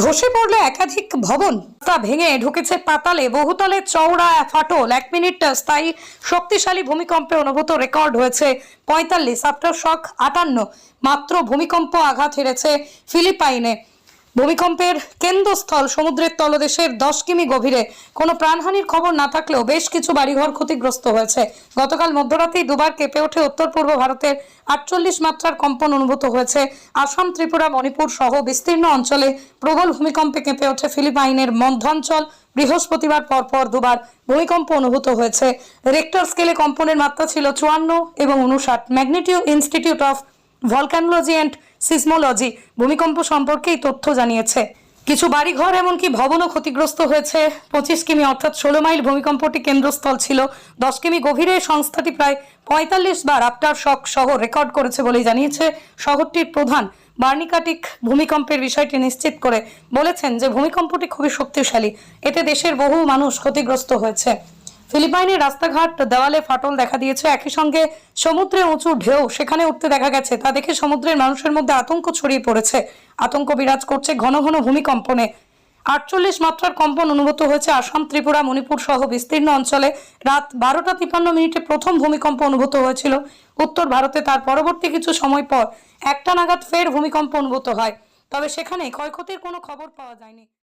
ধসে পড়ল একাধিক ভবন, তা ভেঙে ঢুকেছে পাতালে। বহুতলে চওড়া ফাটল। 1 মিনিট স্থায়ী শক্তিশালী ভূমিকম্পে অনুভূত রেকর্ড হয়েছে 45, আফটার শক 58। মাত্র ভূমিকম্প আঘাত হেরেছে ফিলিপাইনে। ভূমিকম্পের কেন্দ্রস্থল সমুদ্রের তলদেশের 10 কিমি গভীরে। কোনো প্রাণহানির খবর না থাকলেও বেশ কিছু বাড়িঘর ক্ষতিগ্রস্ত হয়েছে। গতকাল মধ্যরাতেই দুবার কেঁপে ওঠে উত্তর পূর্ব ভারতের। 48 মাত্রার কম্পন অনুভূত হয়েছে আসাম, ত্রিপুরা, মণিপুর সহ বিস্তীর্ণ অঞ্চলে। প্রবল ভূমিকম্পে কেঁপে ওঠে ফিলিপাইনের মধ্যাঞ্চল। বৃহস্পতিবার পরপর দুবার ভূমিকম্প অনুভূত হয়েছে। রেক্টর স্কেলে কম্পনের মাত্রা ছিল 54 এবং 59। Magnitude institute of volcanology and seismology ভূমিকম্প সম্পর্কে এই তথ্য জানিয়েছে। কিছু বাড়িঘর এমনকি ভবনও ক্ষতিগ্রস্ত হয়েছে। 25 কিমি অর্থাৎ 16 মাইল ভূমিকম্পটি কেন্দ্রস্থল ছিল। 10 কিমি গভীরে সংস্থাটি প্রায় 45 বার আফটার শক সহ রেকর্ড করেছে বলেই জানিয়েছে শহরটির প্রধান। বার্নিকাটিক ভূমিকম্পের বিষয়টি নিশ্চিত করে বলেছেন যে ভূমিকম্পটি খুবই শক্তিশালী। এতে দেশের বহু মানুষ ক্ষতিগ্রস্ত হয়েছে। ফিলিপাইনের রাস্তাঘাট দেওয়ালে ফাটল দেখা দিয়েছে। একই সঙ্গে সমুদ্রে উঁচু ঢেউ সেখানে উঠতে দেখা গেছে। তা দেখে সমুদ্রের মানুষের মধ্যে আতঙ্ক ছড়িয়ে পড়েছে। আতঙ্ক বিরাজ করছে ঘন ঘন ভূমিকম্পনে। 48 মাত্রার কম্পন অনুভূত হয়েছে আসাম, ত্রিপুরা, মণিপুর সহ বিস্তীর্ণ অঞ্চলে। রাত 12:53 প্রথম ভূমিকম্প অনুভূত হয়েছিল উত্তর ভারতে। তার পরবর্তী কিছু সময় পর 1টা নাগাদ ফের ভূমিকম্প অনুভূত হয়। তবে সেখানে ক্ষয়ক্ষতির কোনো খবর পাওয়া যায়নি।